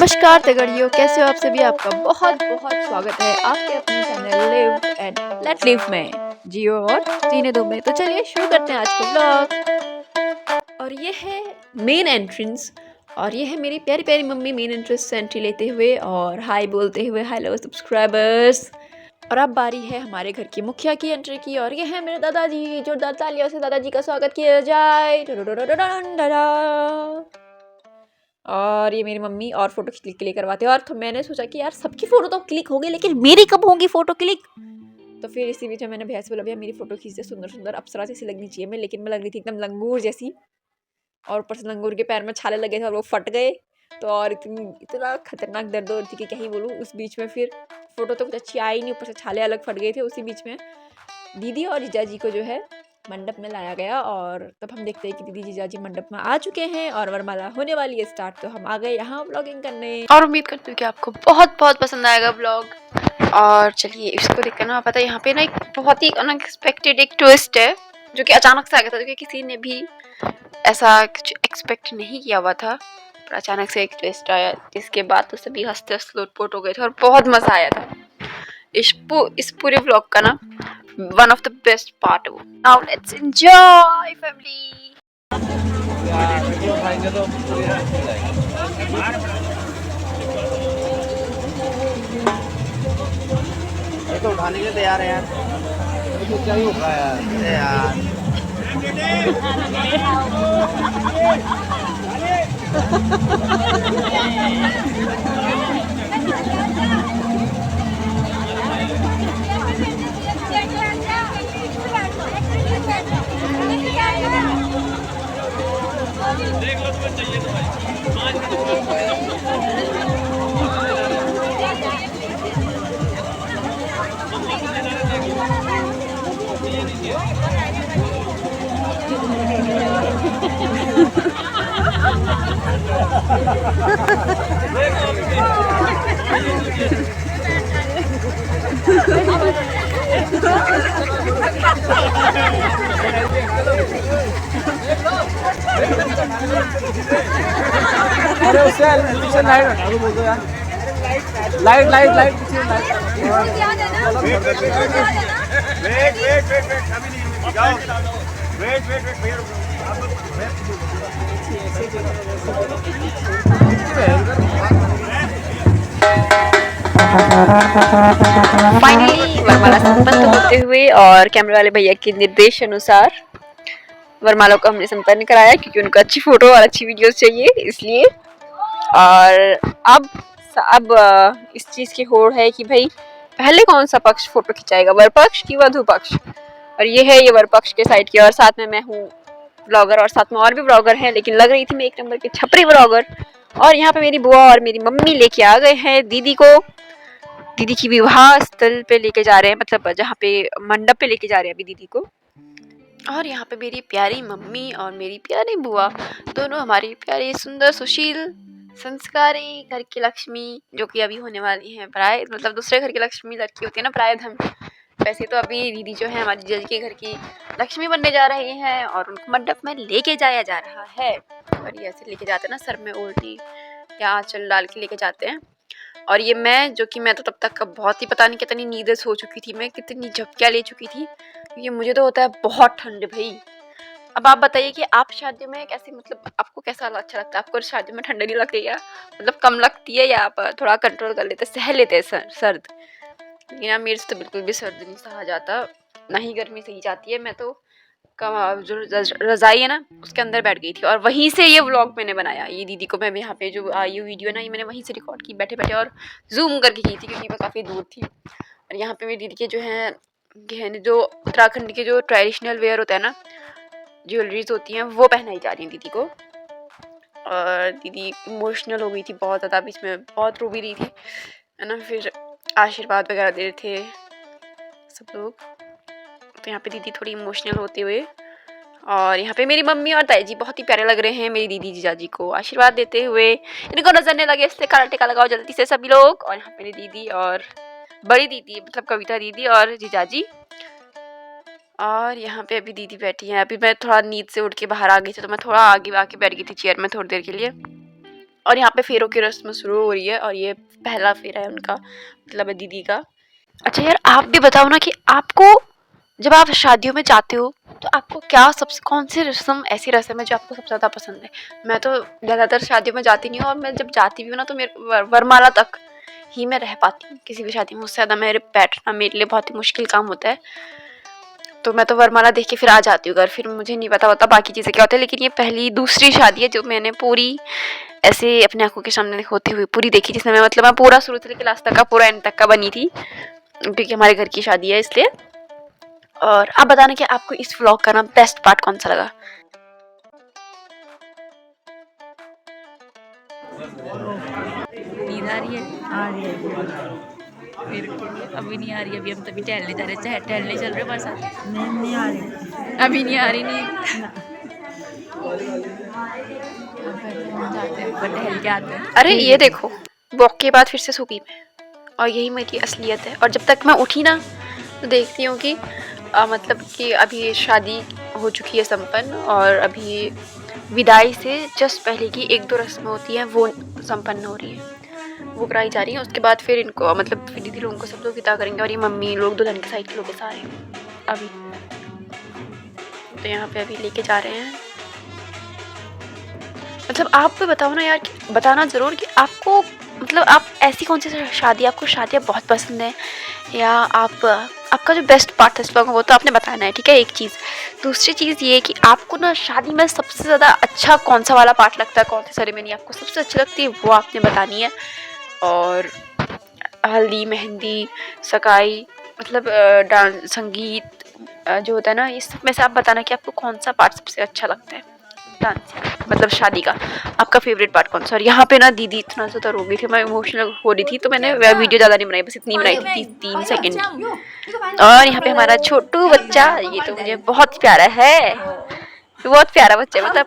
नमस्कार तगड़ियों, कैसे हो आप सभी? आपका बहुत बहुत स्वागत है आपके अपने channel live and let live में। जियो और जीने दो में। तो चलिए शुरू करते हैं आज का व्लॉग। और ये है मेन एंट्रेंस, और ये है मेरी प्यारी प्यारी मम्मी मेन एंट्रेंस से एंट्री लेते हुए और हाय बोलते हुए, हेलो सब्सक्राइबर्स। और अब बारी है हमारे घर की मुखिया की एंट्री की, और ये है मेरे दादाजी। जोरदार तालियों से दादाजी का स्वागत किया जाए। और ये मेरी मम्मी और फोटो क्लिक के लिए करवाते हैं। और तो मैंने सोचा कि यार सबकी फोटो तो क्लिक हो गई, लेकिन मेरी कब होगी फोटो क्लिक? तो फिर इसी बीच में मैंने भैया से बोला, भैया मेरी फोटो खींच दे, सुंदर सुंदर अप्सरा जैसी लगनी चाहिए मैं। लेकिन मैं लग रही थी एकदम लंगूर जैसी, और ऊपर से लंगूर के पैर में छाले लगे थे और वो फट गए। तो और इतना खतरनाक दर्द हो रही थी कि क्या ही बोलूँ। उस बीच में फिर फोटो तो कुछ अच्छी आई नहीं, ऊपर से छाले अलग फट गए थे। उसी बीच में दीदी और जीजा जी को जो है मंडप में लाया गया, और तब हम देखते हैं कि दीदी जीजा जी मंडप में आ चुके हैं और वरमाला होने वाली है स्टार्ट। तो हम आ गए यहाँ व्लॉगिंग करने, और उम्मीद करती हूँ कि आपको बहुत बहुत पसंद आएगा व्लॉग। और चलिए इसको देखकर ना पता है, यहाँ पे ना एक बहुत ही अनएक्सपेक्टेड एक ट्विस्ट है जो कि अचानक से आ गया था, जो कि किसी ने भी ऐसा कुछ एक्सपेक्ट नहीं किया हुआ था। पर अचानक से एक ट्विस्ट आया, जिसके बाद तो सभी हंसते हंसते लोटपोट हो गए थे और बहुत मजा आया था इस पूरे व्लॉग का ना। one of the best part. Now let's enjoy, family. ये तो उठाने के लिए तैयार है यार। तो क्या ही होगा यार। अरे यार देख लो तुम्हें चाहिए तो अरे उससे पीछे लाइट हटा दो, बोल दो यार। लाइट लाइट लाइट पीछे light. Wait wait wait wait wait अभी नहीं जाओ। वेट वेट वेट भैया फाइनली वरमाला संपन्न होते हुए और कैमरे वाले भैया के निर्देश अनुसार वरमाला को हमने संपन्न कराया, क्योंकि उनको अच्छी फोटो और अच्छी वीडियोस चाहिए इसलिए। और अब इस चीज की होड़ है कि भाई पहले कौन सा पक्ष फोटो खिंचाएगा, वर पक्ष की वधु पक्ष। और ये है ये वर पक्ष के साइड की, और साथ में मैं हूँ ब्लॉगर, और साथ में और भी ब्लॉगर हैं, लेकिन लग रही थी मैं एक नंबर की छपरी ब्लॉगर। और यहाँ पे मेरी बुआ और मेरी मम्मी लेके आ गए हैं दीदी को, दीदी की विवाह स्थल पे लेके जा रहे हैं, मतलब जहाँ पे मंडप पे लेके जा रहे हैं अभी दीदी को। और यहाँ पे मेरी प्यारी मम्मी और मेरी प्यारी बुआ, दोनों हमारी प्यारी सुंदर सुशील संस्कारी घर की लक्ष्मी, जो कि अभी होने वाली हैं प्राय, मतलब दूसरे घर की लक्ष्मी लड़की होती है ना प्राय धन, वैसे तो अभी दीदी जो है हमारी जज के घर की लक्ष्मी बनने जा रही हैं, और उनको मंडप में लेके जाया जा रहा है। और ये ऐसे लेके जाते हैं ना, सर में ओढ़नी या आंचल डाल के लेके जाते हैं। और ये मैं तो तब तक का बहुत ही पता नहीं कितनी नींदें सो चुकी थी, मैं कितनी झपकियाँ ले चुकी थी, क्योंकि मुझे तो होता है बहुत ठंड भाई। अब आप बताइए कि आप शादी में कैसे, मतलब आपको कैसा अच्छा लगता है? आपको शादी में ठंड नहीं लगती या मतलब कम लगती है, या आप थोड़ा कंट्रोल कर लेते, सह लेते हैं सर्द? लेकिन यार मेरे से तो बिल्कुल भी सर्द नहीं सहा जाता, ना ही गर्मी सही जाती है। मैं तो जो रजाई है ना उसके अंदर बैठ गई थी, और वहीं से ये व्लॉग मैंने बनाया। ये दीदी को मैं यहाँ पे जो ये वीडियो है ना, ये मैंने वहीं से रिकॉर्ड की बैठे बैठे, और जूम करके की थी, क्योंकि मैं काफ़ी दूर थी। और यहाँ पे मेरी दीदी के जो हैं गहने, जो उत्तराखंड के जो ट्रेडिशनल वेयर होता है ना, ज्वेलरीज होती हैं, वो पहनाई जा रही है दीदी को। और दीदी इमोशनल हो गई थी बहुत ज़्यादा, बीच में बहुत रो भी रही थी, है ना। फिर आशीर्वाद वगैरह दे रहे थे सब लोग। तो यहाँ पे दीदी थोड़ी इमोशनल होते हुए, और यहाँ पे मेरी मम्मी और ताई जी बहुत ही प्यारे लग रहे हैं मेरी दीदी जीजा जी को आशीर्वाद देते हुए। इनको नजर नहीं लगे इसलिए काला टीका लगाओ जल्दी से सभी लोग। और यहाँ पे मेरी दीदी और बड़ी दीदी, मतलब कविता दीदी और जीजा जी। और यहाँ पे अभी दीदी बैठी हैं। अभी मैं थोड़ा नींद से उठ के बाहर आ गई थी, तो मैं थोड़ा आगे आके बैठ गई थी चेयर में थोड़ी देर के लिए। और यहाँ पे फेरों की रस्म शुरू हो रही है और ये पहला फेरा है उनका, मतलब दीदी का। अच्छा यार, आप भी बताओ ना कि आपको जब आप शादियों में जाते हो तो आपको क्या सबसे कौन सी रस्म ऐसी रस्म है जो आपको सबसे ज़्यादा पसंद है? मैं तो ज़्यादातर शादियों में जाती नहीं हूँ, और मैं जब जाती भी हूँ ना तो मेरे वरमाला तक ही मैं रह पाती हूँ किसी भी शादी में। उससे ज़्यादा मेरे बैठना मेरे लिए बहुत ही मुश्किल काम होता है। तो मैं तो वरमाला देख के फिर आ जाती हूँ घर, फिर मुझे नहीं पता होता बाकी चीज़ें क्या होती है। लेकिन ये पहली दूसरी शादी है जो मैंने पूरी ऐसे अपने आंखों के सामने होती हुई पूरी देखी, जिसमें मैं पूरा शुरू से लेकर लास्ट तक का पूरा एंड तक का बनी थी, क्योंकि हमारे घर की शादी है इसलिए। और आप बताना कि आपको इस व्लॉग का ना बेस्ट पार्ट कौन सा लगा? नींद आ रही है? आ रही है। मेरे को अभी नहीं आ रही, अभी हम तभी टहलने जा रहे हैं। टहलने चल रहे हो हमारे साथ? नहीं आ रही, अभी नहीं आ रही नींद। जाते हैं ऊपर, टहल के आते हैं। अरे ये देखो, वॉक के बाद फिर से सो गई मैं, और यही मेरी असलियत है। और जब तक मैं उठी ना तो देखती हूँ कि मतलब कि अभी शादी हो चुकी है संपन्न, और अभी विदाई से जस्ट पहले की 1-2 रस्में होती हैं वो संपन्न हो रही है, वो कराई जा रही है। उसके बाद फिर इनको मतलब फिर दीदी लोगों को सब लोग विदा करेंगे, और ये मम्मी लोग दुल्हन के साइड के लोग सारे अभी तो यहाँ पे अभी लेके जा रहे हैं। मतलब आप भी बताओ ना यार, बताना ज़रूर कि आपको मतलब आप ऐसी कौन सी शादी, आपको शादियाँ बहुत पसंद है, या आपका जो बेस्ट पार्ट है वो तो आपने बताना है, ठीक है, एक चीज़। दूसरी चीज़ ये कि आपको ना शादी में सबसे ज़्यादा अच्छा कौन सा वाला पार्ट लगता है, कौन सी सेरेमनी आपको सबसे अच्छी लगती है, वो आपने बतानी है। और हल्दी, मेहंदी, सगाई, मतलब डांस, संगीत जो होता है ना, इस सब में से आप बताना कि आपको कौन सा पार्ट सबसे अच्छा लगता है डांस, मतलब शादी का आपका फेवरेट पार्ट कौन सा। और यहाँ पे ना दीदी इतना ज़्यादा रो गई थी, मैं इमोशनल हो रही थी, तो मैंने वह वीडियो ज़्यादा नहीं बनाई, बस इतनी बनाई थी 3 सेकंड की। और यहाँ पे हमारा छोटू बच्चा, ये तो मुझे बहुत प्यारा है, बहुत प्यारा बच्चा है मतलब।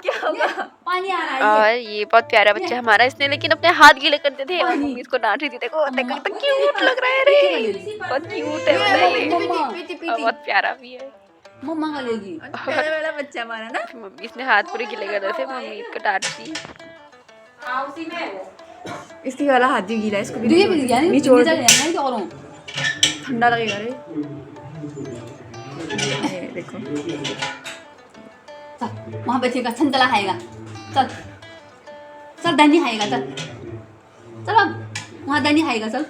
और ये बहुत प्यारा बच्चा हमारा, इसने लेकिन अपने हाथ गीले करते थे, मम्मी इसको डांट रही थी, देखो देखो कितना क्यूट लग रहा है रे, बहुत क्यूट है ये, और बहुत प्यारा भी है। मम्मा का लेगी, प्यारा वाला बच्चा हमारा ना। मम्मी इसने हाथ पूरे गीले कर रहे थे, मम्मी इसको डांट रही। इसकी वाला हाथ भी गीला है, इसको भी निचोड़ ठंडा लगेगा रे। ये देखो वहाँ बैठेगा, संतला खाएगा, चल चल दही खाएगा, चल चल वहाँ दही खाएगा, चल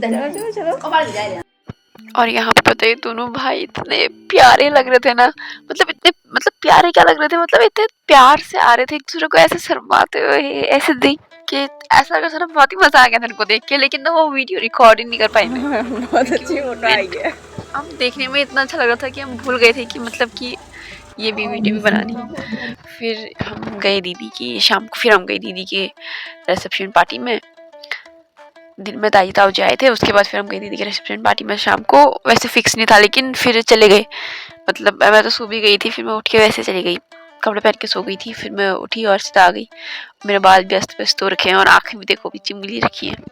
चल चलो कपाल जाए। और यहाँ पे पता है दोनों भाई इतने प्यारे लग रहे थे ना, मतलब इतने मतलब प्यारे क्या लग रहे थे, मतलब इतने प्यार से आ रहे थे एक दूसरे को ऐसे शर्माते हुए, ऐसे देख के ऐसा लग रहा था, बहुत ही मजा आ गया था उनको देख के। लेकिन ना वो वीडियो रिकॉर्ड ही नहीं कर पाए बहुत अच्छी फोटो आई है। हम देखने में इतना अच्छा लग रहा था कि हम भूल गए थे कि मतलब कि ये भी वीडियो भी बनानी। फिर हम गए दीदी की शाम को, फिर हम गए दीदी के रिसेप्शन पार्टी में। दिन में ताई ताऊ जी आए थे, उसके बाद फिर हम गए दीदी के रिसेप्शन पार्टी में शाम को। वैसे फिक्स नहीं था लेकिन फिर चले गए, मतलब मैं तो सो भी गई थी, फिर मैं उठ के वैसे चली गई, कपड़े पहन के सो गई थी, फिर मैं उठी और सीधा आ गई। मेरे बाल भी अस्त व्यस्त हो रखे हैं और आँखें भी देखो भी चिमली रखी हैं।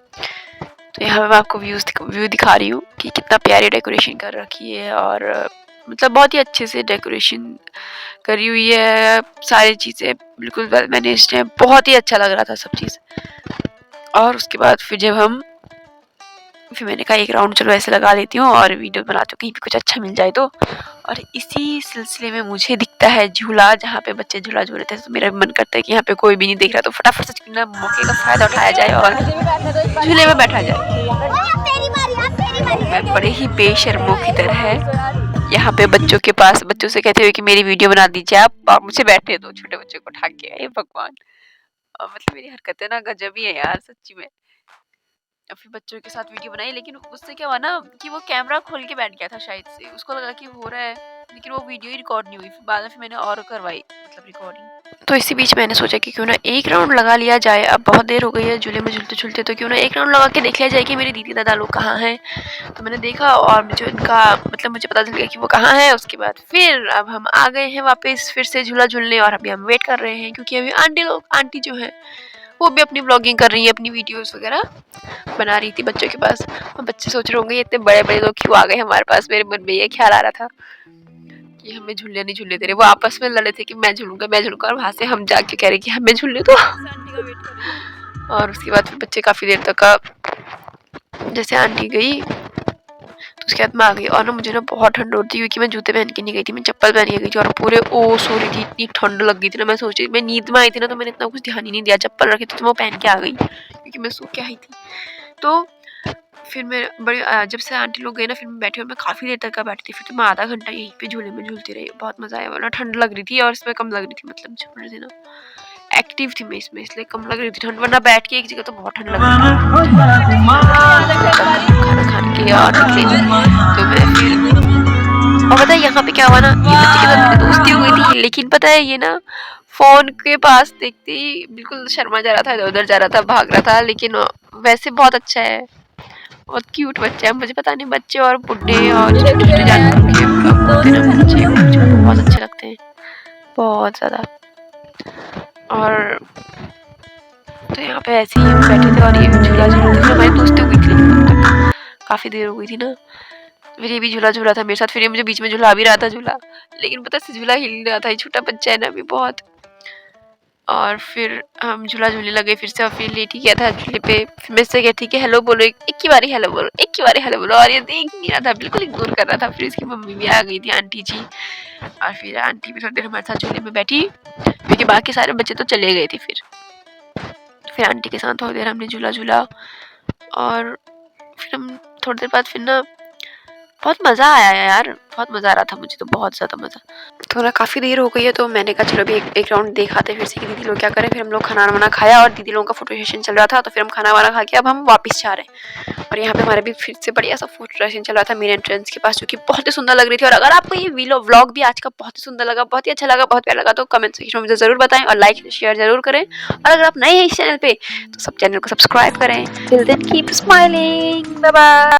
तो यहाँ पे मैं आपको व्यू दिखा रही हूँ कि कितना प्यारी डेकोरेशन कर रखी है, और मतलब बहुत ही अच्छे से डेकोरेशन करी हुई है, सारी चीज़ें बिल्कुल वेल मैनेज्ड है, बहुत ही अच्छा लग रहा था सब चीज़। और उसके बाद फिर मैंने कहा एक राउंड चलो ऐसे लगा लेती हूँ और वीडियो बनाती हूँ, कहीं भी कुछ अच्छा मिल जाए तो। और इसी सिलसिले में मुझे दिखता है झूला, जहाँ पे बच्चे झूला झूल रहे थे, तो मेरा मन करता है कि यहाँ पे कोई भी नहीं देख रहा, तो फटाफट से ना मौके का फ़ायदा उठाया जाए और झूले में बैठा जाए। मैं बड़े ही बेशर्मों की तरह है यहाँ पे बच्चों के पास, बच्चों से कहते हुए कि मेरी वीडियो बना दीजिए आप मुझे बैठने दो, छोटे बच्चों को उठा के। हे भगवान, मतलब मेरी हरकतें ना गजब ही है यार सच्ची में। फिर बच्चों के साथ वीडियो बनाई, लेकिन उससे क्या हुआ ना कि वो कैमरा खोल के बैठ गया था शायद से, उसको लगा कि हो रहा है, लेकिन वो वीडियो ही रिकॉर्ड नहीं हुई। फिर बाद में फिर मैंने और करवाई मतलब रिकॉर्डिंग। तो इसी बीच मैंने सोचा कि क्यों ना एक राउंड लगा लिया जाए, अब बहुत देर हो गई है झूले में झूलते झूलते, तो क्यों ना एक राउंड लगा के देख लिया जाए कि मेरी दीदी दादा लोग कहाँ हैं। तो मैंने देखा और मुझे उनका मतलब मुझे पता चल गया कि वो कहाँ है। उसके बाद फिर अब हम आ गए हैं वापस फिर से झूला झूलने, और अभी हम वेट कर रहे हैं क्योंकि अभी आंटी जो है वो भी अपनी ब्लॉगिंग कर रही है, अपनी वीडियोस वगैरह बना रही थी बच्चों के पास। और बच्चे सोच रहे होंगे इतने बड़े बड़े लोग क्यों आ गए हमारे पास, मेरे मन में ये ख्याल आ रहा था। कि हमें झूलने नहीं झूलने दे रहे। वो आपस में लड़े थे कि मैं झूलूंगा और वहां से हम जाके कह रहे कि हमें झूलने दो। और उसके बाद फिर बच्चे काफी देर तक जैसे आंटी गई तो उसके बाद मैं आ गई। और ना मुझे ना बहुत ठंड होती क्योंकि मैं जूते पहन के नहीं गई थी, मैं चप्पल पहन के गई थी और पूरे ओ सो रही थी, इतनी ठंड लग गई थी ना। मैं सोच रही, मैं नींद में आई थी ना तो मैंने इतना कुछ ध्यान ही नहीं दिया, चप्पल रखी थी तो मैं पहन के आ गई क्योंकि मैं सो के आई थी। तो फिर मैं बड़ी जब से आंटी लोग गए ना फिर मैं बैठी और मैं काफ़ी देर तक बैठी थी। फिर तो मैं आधा घंटा यहीं पे झूले में झूलती रही, बहुत मज़ा आया। वरना ठंड लग रही थी और इसमें कम लग रही थी, मतलब झूल रही थी ना, एक्टिव थी मैं इसमें इसलिए कम लग रही थी ठंड। वरना बैठ के एक जगह तो बहुत ठंड लग रही थी। खाना खाने के और निकली तो मैं फिर, और पता है यहाँ पे क्या हुआ ना, ये बच्चे के साथ मेरी दोस्ती हो गई थी, लेकिन पता है ये ना फोन के पास देखते ही बिल्कुल शर्मा जा रहा था, इधर उधर जा रहा था, भाग रहा था। लेकिन वैसे बहुत अच्छा है, बहुत क्यूट बच्चा है। मुझे पता नहीं बच्चे और बुड्ढे और छोटे छोटे जानवर के होते ना बच्चे, मुझे बहुत अच्छे लगते हैं, बहुत ज्यादा। और तो यहाँ पे ऐसे ही हम बैठे थे और ये झूला झूल रही थी। हमारी दोस्ती हो गई थी लेकिन काफी देर हो गई थी ना। फिर ये भी झूला झूला था मेरे साथ, फिर ये मुझे बीच में झूला भी रहा था झूला, लेकिन पता है झूला हिल रहा था, ये छोटा बच्चा है ना अभी बहुत। और फिर हम झूला झूलने लगे फिर से, और फिर लेट ही गया था झूले पे। फिर मैं से कहती कि हेलो बोलो, एक ही बारी हेलो बोलो, एक ही बारी हेलो बोलो, और ये देख नहीं रहा था, बिल्कुल इग्नोर कर रहा था। फिर इसकी मम्मी भी आ गई थी, आंटी जी, और फिर आंटी भी थोड़ी देर हमारे साथ झूले में बैठी क्योंकि बाकी सारे बच्चे तो चले गए थे। फिर आंटी के साथ थोड़ी देर हमने झूला झूला और फिर हम थोड़ी देर बाद फिर ना बहुत मज़ा आया यार, बहुत मज़ा आ रहा था मुझे तो, बहुत ज़्यादा मज़ा। तो ना काफ़ी देर हो गई है तो मैंने कहा चलो अभी एक राउंड देखाते फिर से कि दीदी लोग क्या करें। फिर हम लोग खाना वाना खाया और दीदी लोगों का फोटो सेशन चल रहा था, तो फिर हम खाना वाना खा के अब हम वापस जा रहे हैं। और यहाँ पे हमारे भी फिर से बढ़िया सा फोटो सेशन चल रहा था मेरे एंट्रेंस के पास, जो कि बहुत ही सुंदर लग रही थी। और अगर आपको ये व्लॉग भी आज का बहुत ही सुंदर लगा, बहुत ही अच्छा लगा, बहुत प्यारा लगा, तो कमेंट सेक्शन में मुझे ज़रूर बताएं और लाइक शेयर जरूर करें। और अगर आप नए हैं इस चैनल पे तो सब चैनल को सब्सक्राइब करें। Till then keep smiling, bye bye.